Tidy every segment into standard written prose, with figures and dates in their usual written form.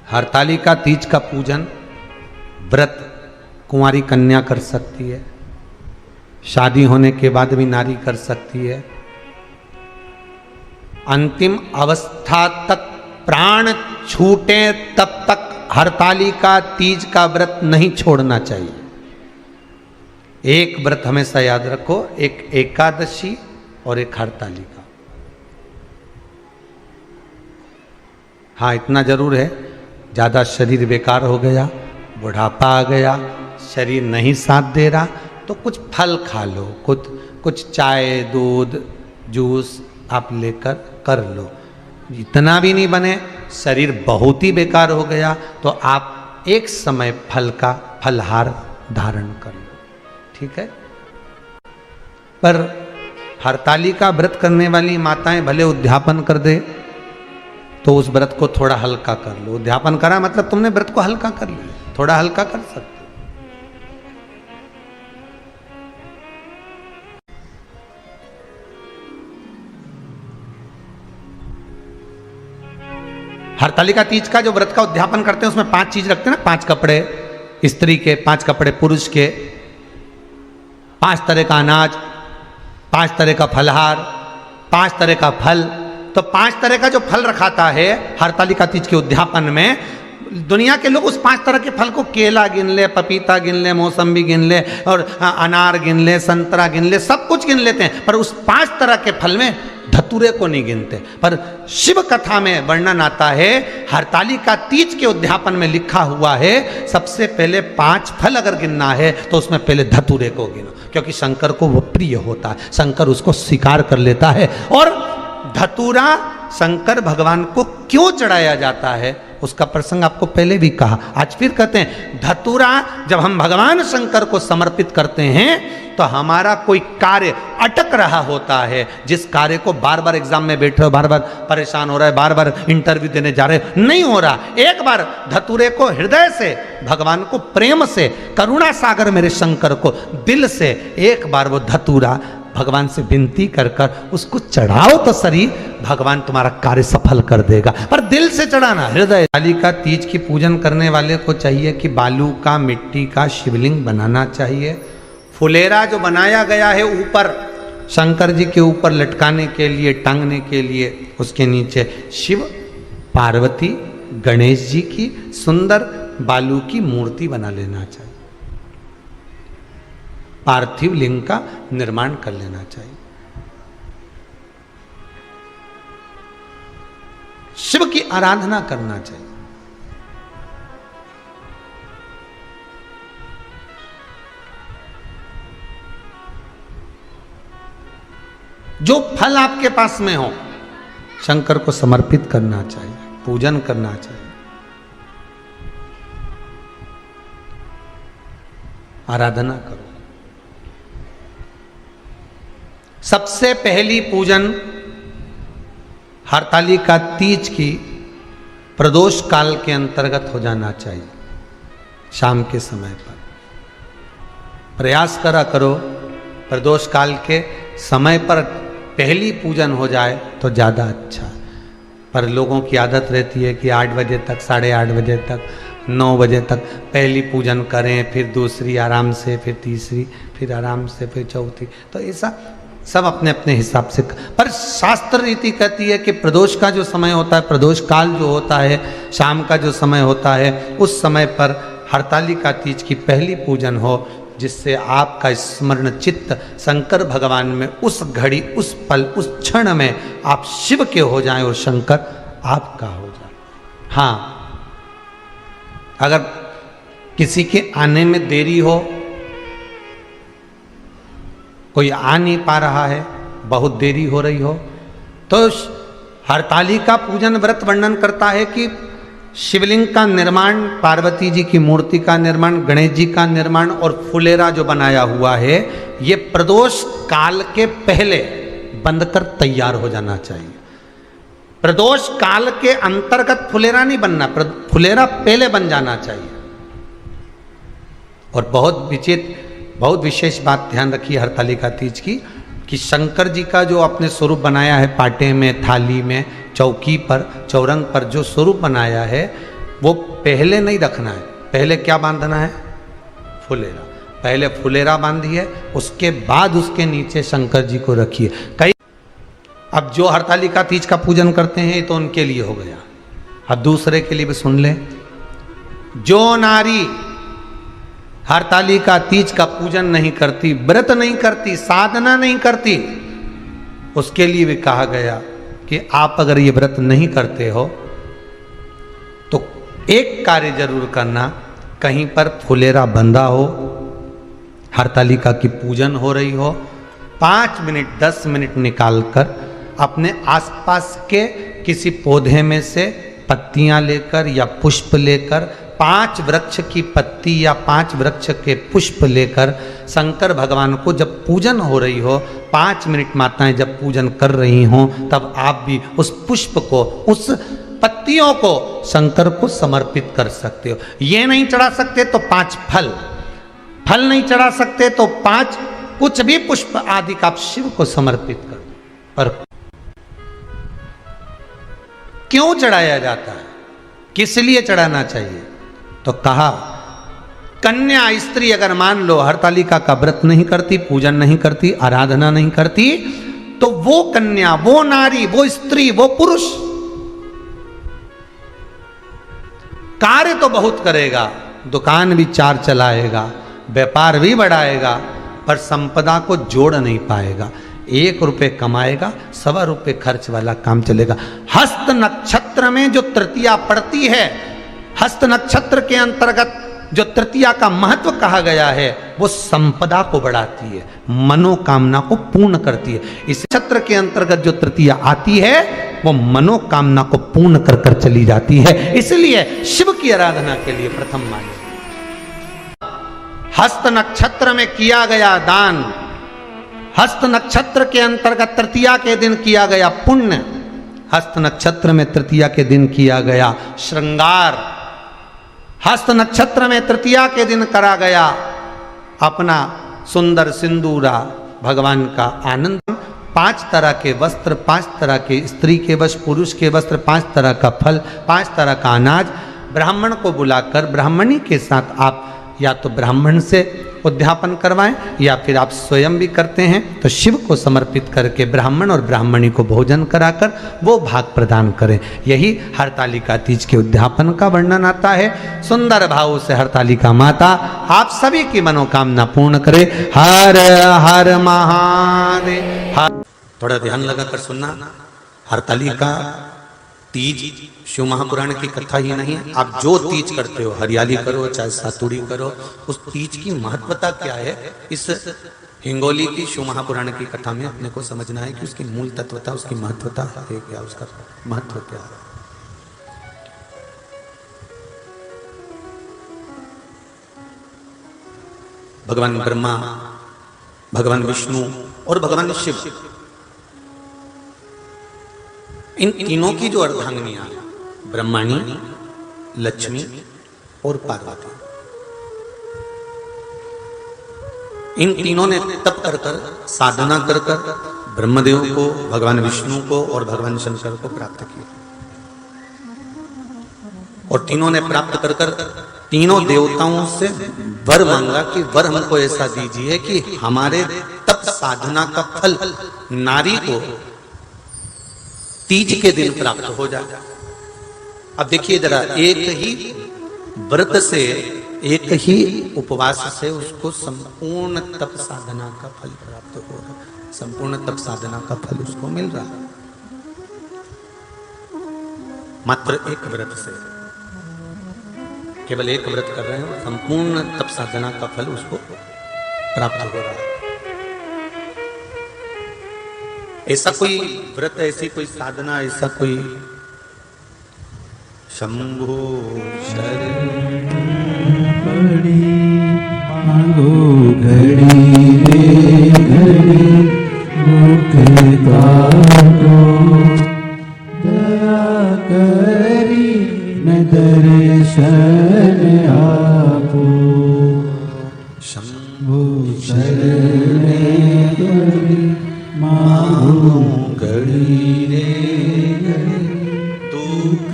हरतालिका तीज का पूजन व्रत कुंवारी कन्या कर सकती है, शादी होने के बाद भी नारी कर सकती है। अंतिम अवस्था तक प्राण छूटे तब तक हरतालिका तीज का व्रत नहीं छोड़ना चाहिए। एक व्रत हमेशा याद रखो, एक एकादशी और एक हरतालिका। हाँ, इतना जरूर है, ज़्यादा शरीर बेकार हो गया, बुढ़ापा आ गया, शरीर नहीं साथ दे रहा, तो कुछ फल खा लो, कुछ चाय दूध जूस आप लेकर कर लो। इतना भी नहीं बने, शरीर बहुत ही बेकार हो गया, तो आप एक समय फल का फलहार धारण कर लो, ठीक है। पर हरतालिका व्रत करने वाली माताएं भले उद्यापन कर दे, तो उस व्रत को थोड़ा हल्का कर लो। उद्यापन करा मतलब तुमने व्रत को हल्का कर लिया, थोड़ा हल्का कर सकते। हरतालिका तीज का जो व्रत का उद्यापन करते हैं उसमें 5 चीज रखते हैं ना, 5 कपड़े स्त्री के, 5 कपड़े पुरुष के, 5 तरह का अनाज, 5 तरह का फलहार, 5 तरह का फल। तो 5 तरह का जो फल रखाता है हरतालिका तीज के उद्यापन में, दुनिया के लोग उस 5 तरह के फल को केला गिन ले, पपीता गिन ले, मौसम्बी गिन ले, और अनार गिन ले, संतरा गिन ले, सब कुछ गिन लेते हैं, पर उस 5 तरह के फल में धतूरे को नहीं गिनते। पर शिव कथा में वर्णन आता है, हरतालिका तीज के उद्यापन में लिखा हुआ है, सबसे पहले 5 फल अगर गिनना है तो उसमें पहले धतूरे को गिनो, क्योंकि शंकर को वो प्रिय होता है, शंकर उसको स्वीकार कर लेता है। और धतूरा शंकर भगवान को क्यों चढ़ाया जाता है उसका प्रसंग आपको पहले भी कहा, आज फिर कहते हैं। धतूरा जब हम भगवान शंकर को समर्पित करते हैं तो हमारा कोई कार्य अटक रहा होता है, जिस कार्य को बार बार एग्जाम में बैठ रहे हो, बार बार परेशान हो रहा है, बार बार इंटरव्यू देने जा रहे हो, नहीं हो रहा, एक बार धतूरे को हृदय से भगवान को प्रेम से, करुणा सागर मेरे शंकर को दिल से एक बार वो धतूरा भगवान से विनती कर कर उसको चढ़ाओ तो सही, भगवान तुम्हारा कार्य सफल कर देगा। पर दिल से चढ़ाना, हृदय। हरतालिका तीज की पूजन करने वाले को चाहिए कि बालू का, मिट्टी का शिवलिंग बनाना चाहिए। फुलेरा जो बनाया गया है ऊपर शंकर जी के ऊपर लटकाने के लिए, टांगने के लिए, उसके नीचे शिव पार्वती गणेश जी की सुंदर बालू की मूर्ति बना लेना चाहिए, पार्थिव लिंग का निर्माण कर लेना चाहिए। शिव की आराधना करना चाहिए। जो फल आपके पास में हो शंकर को समर्पित करना चाहिए, पूजन करना चाहिए, आराधना करो। सबसे पहली पूजन हरतालिका तीज की प्रदोष काल के अंतर्गत हो जाना चाहिए, शाम के समय पर। प्रयास करा करो प्रदोष काल के समय पर पहली पूजन हो जाए तो ज़्यादा अच्छा। पर लोगों की आदत रहती है कि 8 बजे तक, 8:30 बजे तक, 9 बजे तक पहली पूजन करें, फिर दूसरी आराम से, फिर तीसरी, फिर आराम से, फिर चौथी। तो ऐसा सब अपने अपने हिसाब से। पर शास्त्र रीति कहती है कि प्रदोष का जो समय होता है, प्रदोष काल जो होता है, शाम का जो समय होता है, उस समय पर हरतालिका तीज की पहली पूजन हो, जिससे आपका स्मरण चित्त शंकर भगवान में उस घड़ी, उस पल, उस क्षण में आप शिव के हो जाएं और शंकर आपका हो जाए। हाँ, अगर किसी के आने में देरी हो, कोई आ नहीं पा रहा है, बहुत देरी हो रही हो, तो हरतालिका पूजन व्रत वर्णन करता है कि शिवलिंग का निर्माण, पार्वती जी की मूर्ति का निर्माण, गणेश जी का निर्माण और फुलेरा जो बनाया हुआ है, ये प्रदोष काल के पहले बंद कर तैयार हो जाना चाहिए। प्रदोष काल के अंतर्गत फुलेरा नहीं बनना, फुलेरा पहले बन जाना चाहिए। और बहुत विशेष बात ध्यान रखिए हरतालिका तीज की, कि शंकर जी का जो अपने स्वरूप बनाया है, पाटे में, थाली में, चौकी पर, चौरंग पर जो स्वरूप बनाया है, वो पहले नहीं रखना है। पहले क्या बांधना है? फुलेरा। पहले फुलेरा बांधिए, उसके बाद उसके नीचे शंकर जी को रखिए। कई अब जो हरतालिका तीज का पूजन करते हैं तो उनके लिए हो गया। अब दूसरे के लिए भी सुन ले। जो नारी हरतालिका तीज का पूजन नहीं करती, व्रत नहीं करती, साधना नहीं करती, उसके लिए भी कहा गया कि आप अगर ये व्रत नहीं करते हो तो एक कार्य जरूर करना, कहीं पर फुलेरा बंधा हो, हरतालिका की पूजन हो रही हो, 5 मिनट 10 मिनट निकालकर अपने आसपास के किसी पौधे में से पत्तियां लेकर या पुष्प लेकर, 5 वृक्ष की पत्ती या 5 वृक्ष के पुष्प लेकर शंकर भगवान को जब पूजन हो रही हो, 5 मिनट माताएं जब पूजन कर रही हों, तब आप भी उस पुष्प को, उस पत्तियों को शंकर को समर्पित कर सकते हो। ये नहीं चढ़ा सकते तो 5 फल नहीं चढ़ा सकते तो 5 कुछ भी पुष्प आदि का आप शिव को समर्पित कर। पर क्यों चढ़ाया जाता है, किस लिए चढ़ाना चाहिए? तो कहा कन्या स्त्री अगर मान लो हरतालिका का व्रत नहीं करती, पूजन नहीं करती, आराधना नहीं करती, तो वो कन्या, वो नारी, वो स्त्री, वो पुरुष कार्य तो बहुत करेगा, दुकान भी 4 चलाएगा, व्यापार भी बढ़ाएगा, पर संपदा को जोड़ नहीं पाएगा। 1 रुपये कमाएगा, 1.25 रुपये खर्च वाला काम चलेगा। हस्त नक्षत्र में जो तृतीया पड़ती है, हस्त नक्षत्र के अंतर्गत जो तृतीया का महत्व कहा गया है, वो संपदा को बढ़ाती है, मनोकामना को पूर्ण करती है। इस नक्षत्र के अंतर्गत जो तृतीया आती है वो मनोकामना को पूर्ण कर कर चली जाती है। इसलिए शिव की आराधना के लिए प्रथम मान्य। हस्त नक्षत्र में किया गया दान, हस्त नक्षत्र के अंतर्गत तृतीया के दिन किया गया पुण्य, हस्त नक्षत्र में तृतीया के दिन किया गया श्रृंगार, हस्त नक्षत्र में तृतीया के दिन करा गया अपना सुंदर सिंदूरा, भगवान का आनंद। 5 तरह के वस्त्र, 5 तरह के स्त्री के वस्त्र, पुरुष के वस्त्र, 5 तरह का फल, 5 तरह का अनाज, ब्राह्मण को बुलाकर ब्राह्मणी के साथ आप या तो ब्राह्मण से उद्यापन करवाएं या फिर आप स्वयं भी करते हैं तो शिव को समर्पित करके ब्राह्मण और ब्राह्मणी को भोजन कराकर वो भाग प्रदान करें। यही हरतालिका तीज के उद्यापन का वर्णन आता है। सुंदर भाव से हरतालिका माता आप सभी की मनोकामना पूर्ण करे। हर हर महादेव। थोड़ा ध्यान लगाकर सुनना। हरतालिका तीज शिव महापुराण की कथा ही नहीं है। आप जो तीज करते हो, हरियाली करो चाहे सातुड़ी करो, उस तीज की महत्वता क्या है, इस हिंगोली की शिव महापुराण की कथा में अपने को समझना है कि उसकी मूल तत्वता, उसकी महत्वता है क्या, उसका महत्व क्या है। भगवान ब्रह्मा, भगवान विष्णु और भगवान शिव, इन तीनों की जो अर्धांगिनियां हैं, ब्रह्माणी, लक्ष्मी और पार्वती, इन तीनों ने तप कर कर, साधना कर कर ब्रह्मदेव को, भगवान विष्णु को और भगवान शंकर को प्राप्त किया। और तीनों ने प्राप्त कर कर तीनों देवताओं से वर मांगा कि वर हमको ऐसा दीजिए कि हमारे तप साधना का फल नारी को तीज के दिन प्राप्त हो जाए। अब देखिए जरा, एक ही व्रत से, एक ही उपवास से उसको संपूर्ण तप साधना का फल प्राप्त हो रहा है, संपूर्ण तप साधना का फल उसको मिल रहा है। मात्र एक व्रत से, केवल एक व्रत कर रहे हैं, संपूर्ण तप साधना का फल उसको प्राप्त हो रहा है। ऐसा कोई व्रत, ऐसी कोई साधना, ऐसा कोई शंभो शरण पड़ी मांगो घड़ी रे घड़ी मुख काटो दया करी न दर्शन आपो शंभो शरण पड़ी मांगो घड़ी रे घड़ी दुख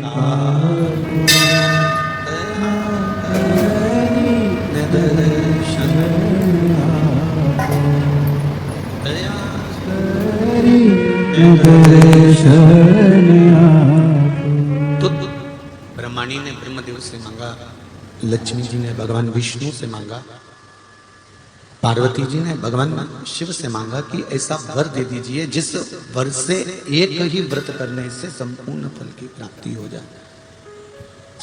काटो। करे शरण आप। तो ब्रह्माणी ने ब्रह्मदेव से मांगा, लक्ष्मी जी ने भगवान विष्णु से मांगा, पार्वती जी ने भगवान शिव से मांगा कि ऐसा वर दे दीजिए जिस वर से एक ही व्रत करने से संपूर्ण फल की प्राप्ति हो जाए,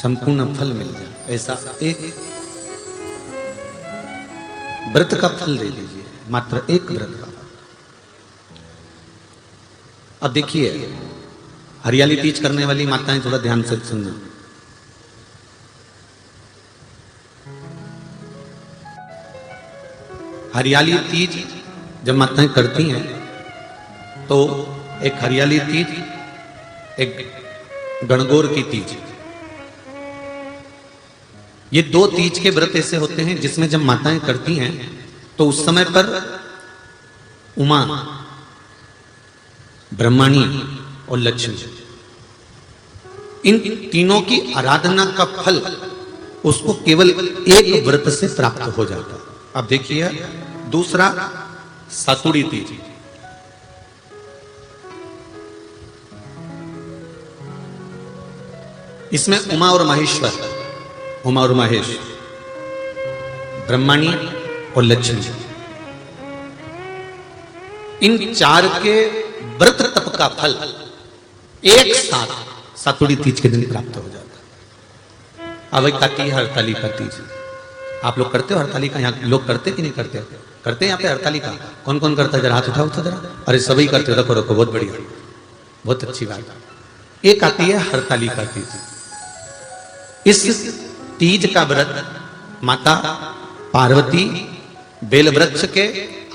संपूर्ण फल मिल जाए। ऐसा एक व्रत का फल दे दीजिए, मात्र एक व्रत का। अब देखिए, हरियाली तीज करने वाली माताएं थोड़ा ध्यान से सुनना। हरियाली तीज जब माताएं करती हैं तो एक हरियाली तीज, एक गणगौर की तीज, ये दो तीज के व्रत ऐसे होते हैं जिसमें जब माताएं करती हैं तो उस समय पर उमा, ब्रह्माणी और लक्ष्मी, इन तीनों की आराधना का फल उसको केवल एक व्रत से प्राप्त हो जाता है। अब देखिए दूसरा सातुड़ी तीज। इसमें उमा और महेश्वर, उमा और महेश, ब्रह्माणी और लक्ष्मी, इन चार के व्रत तप का फल एक साथ सातुड़ी तीज के दिन प्राप्त हो जाता है। अब एक आती है हरतालिका तीज। आप लोग करते हो हरतालिका? यहाँ लोग करते कि नहीं करते? करते हैं यहाँ पे हरतालिका? कौन कौन करता है? जरा हाथ उठाओ तो जरा। अरे सभी करते हो, रखो रखो, बहुत बढ़िया, बहुत अच्छी बात। एक आती है हरतालिका तीज। इस तीज का व्रत माता पार्वती बेल वृक्ष के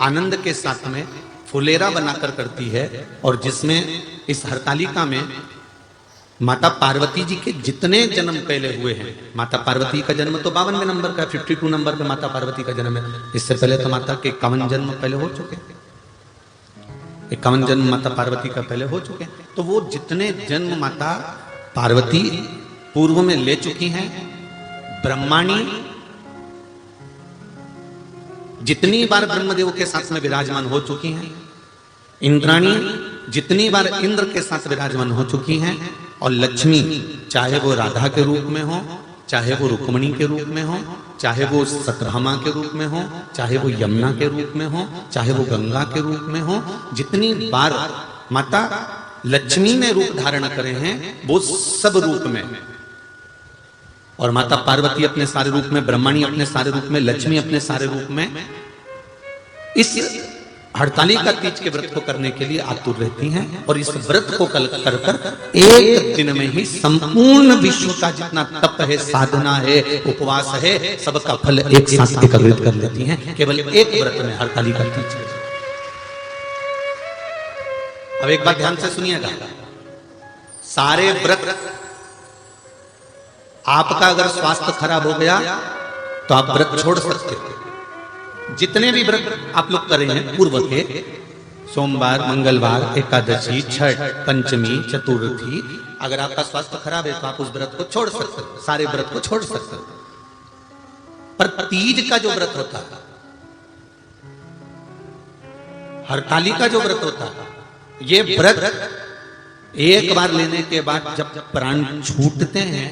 आनंद के साथ में फुलेरा बनाकर करती है, और जिसमें इस हरतालिका में माता पार्वती जी के जितने जन्म पहले हुए हैं, माता पार्वती का जन्म तो 52वें नंबर का, 52 नंबर पे माता पार्वती का जन्म है। इससे पहले तो माता के 51 जन्म पहले हो चुके हैं, 51 जन्म माता पार्वती का पहले हो चुके हैं। तो वो जितने जन्म माता पार्वती पूर्व में ले चुकी हैं, ब्रह्माणी जितनी बार ब्रह्मदेव के साथ में विराजमान हो चुकी हैं, इंद्राणी जितनी बार इंद्र के साथ विराजमान हो चुकी हैं, और लक्ष्मी चाहे वो राधा के रूप में हो, चाहे वो रुक्मणी के रूप में हो, चाहे वो सतभामा के रूप में हो, चाहे वो यमुना के रूप में हो, चाहे वो गंगा के रूप में हो, जितनी बार माता लक्ष्मी ने रूप धारण करे हैं वो सब रूप में, और माता पार्वती अपने सारे रूप में, ब्रह्माणी अपने सारे रूप में, लक्ष्मी अपने सारे रूप में इस हरतालिका तीज के व्रत को करने के लिए आतुर रहती हैं। और इस व्रत को कर कर एक दिन में ही संपूर्ण विश्व का जितना तप है, साधना है, उपवास है, सबका फल एक साथ एकत्रित कर लेती हैं केवल एक व्रत में, हरतालिका तीज। अब एक बात ध्यान से सुनिएगा, सारे व्रत, आपका अगर स्वास्थ्य खराब हो गया तो आप व्रत छोड़ सकते हो। जितने भी व्रत आप लोग कर रहे हैं पूर्व के, सोमवार, मंगलवार, एकादशी, छठ, पंचमी, चतुर्थी, अगर आपका स्वास्थ्य खराब है तो आप उस व्रत को छोड़ सकते हो, सारे व्रत को छोड़ सकते हो। पर तीज का जो व्रत होता है, हरतालिका जो व्रत होता है, ये व्रत एक बार लेने के बाद जब प्राण छूटते हैं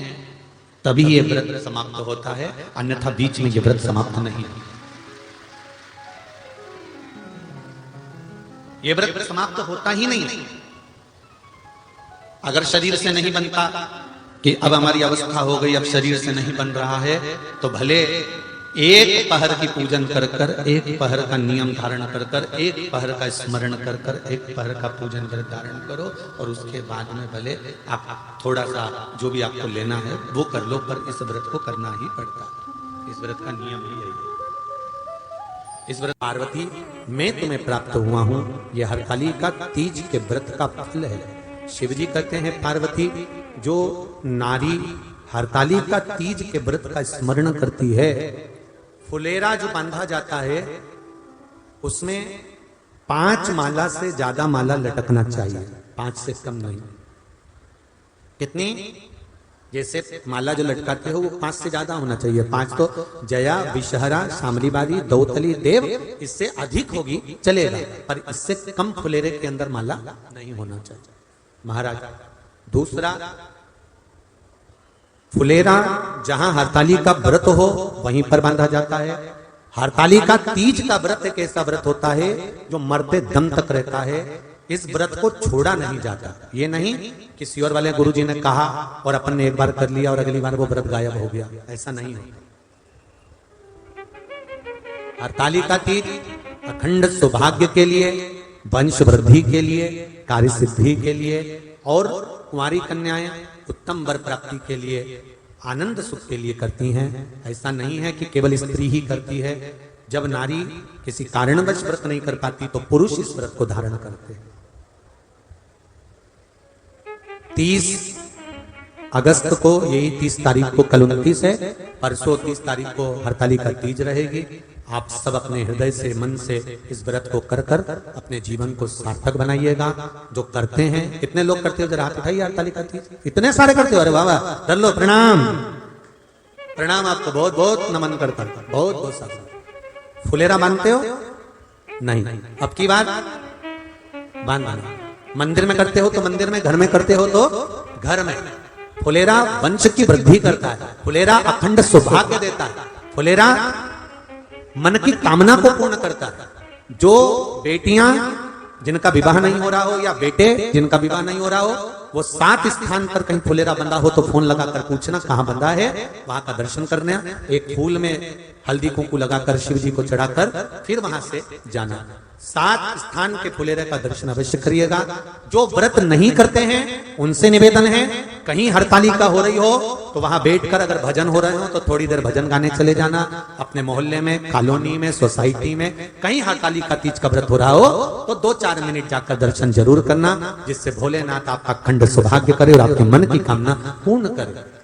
तभी ये व्रत समाप्त होता है, अन्यथा बीच में ये व्रत समाप्त नहीं। ये व्रत समाप्त होता ही नहीं। अगर शरीर से नहीं बनता कि अब हमारी अवस्था हो गई, अब शरीर से नहीं बन रहा है, तो भले एक पहर की पूजन कर कर, एक पहर का नियम धारण कर कर, एक पहर का स्मरण कर कर, एक पहर का पूजन व्रत धारण करो, और उसके बाद में भले आप थोड़ा सा जो भी आपको लेना है वो कर लो, पर इस व्रत को करना ही पड़ता है। इस व्रत का नियम ही यही है। इस व्रत पार्वती मैं तुम्हें प्राप्त हुआ हूं, यह हरतालिका तीज के व्रत का फल है। शिव जी कहते हैं पार्वती जो नारी हरतालिका तीज के व्रत का स्मरण करती है, फुलेरा जो बांधा जाता है उसमें 5 माला से ज्यादा माला लटकना चाहिए, 5 से कम नहीं। कितनी? जैसे माला जो लटकाते हो वो 5 से ज्यादा होना चाहिए। 5 तो जया, विषहरा, शामलीबारी, दौतली, देव, इससे अधिक होगी चलेगा, पर इससे कम फुलेरे के अंदर माला नहीं होना चाहिए महाराज। दूसरा, फुलेरा जहां हरताली का व्रत हो वहीं पर बांधा जाता है। हरताली का तीज का व्रत एक ऐसा व्रत होता है जो मरते दम तक रहता है। इस व्रत को छोड़ा नहीं जाता। ये नहीं किसी और वाले गुरुजी ने कहा और अपन ने एक बार कर लिया और अगली बार वो व्रत गायब हो गया, ऐसा नहीं होता। हरताली का तीज अखंड सौभाग्य के लिए, वंश वृद्धि के लिए, कार्य सिद्धि के लिए और कुंवारी कन्याएं उत्तम वर प्राप्ति के लिए, आनंद सुख के लिए करती हैं। ऐसा नहीं है कि केवल स्त्री ही करती है। जब नारी किसी कारणवश व्रत नहीं कर पाती तो पुरुष इस व्रत को धारण करते हैं। 30 अगस्त को, यही 30 तारीख को, कल 29 है, परसों 30 तारीख को हरताली का तीज रहेगी। आप सब अपने हृदय से, मन से इस व्रत को कर कर अपने जीवन को सार्थक बनाइएगा। जो करते हैं, कितने लोग करते हो जरा हाथ उठाइए हरताली का तीज। इतने सारे करते हो, अरे बाबा कर लो, प्रणाम प्रणाम, आपको बहुत बहुत नमन करता हूं, बहुत बहुत सारा। फुलेरा बांधते हो? नहीं। अब की बात बांधना। मंदिर में करते हो तो मंदिर में, घर में करते हो तो घर में। फुलेरा वंश की वृद्धि करता है, फुलेरा अखंड सौभाग्य देता है, फुलेरा मन की कामना को पूर्ण करता है। जो बेटियां जिनका विवाह नहीं हो रहा हो या बेटे जिनका विवाह नहीं हो रहा हो, वो 7 स्थान पर कहीं फुलेरा बंधा हो तो फोन लगाकर पूछना कहां बंधा है, वहां का दर्शन करना। एक फूल में हल्दी कुंकू लगाकर शिव जी को चढ़ाकर फिर वहां से जाना। 7 स्थान के फुलेरे का दर्शन अवश्य करिएगा। जो व्रत नहीं करते हैं उनसे निवेदन है, कहीं हरताली का हो रही हो तो वहां बैठकर अगर भजन हो रहे हो तो थोड़ी देर भजन गाने चले जाना। अपने मोहल्ले में, कॉलोनी में, सोसाइटी में कहीं हरताली का तीज का व्रत हो रहा हो तो 2-4 मिनट जाकर दर्शन जरूर करना, जिससे भोलेनाथ आपका अखंड सौभाग्य करे और आपके मन की कामना पूर्ण करे।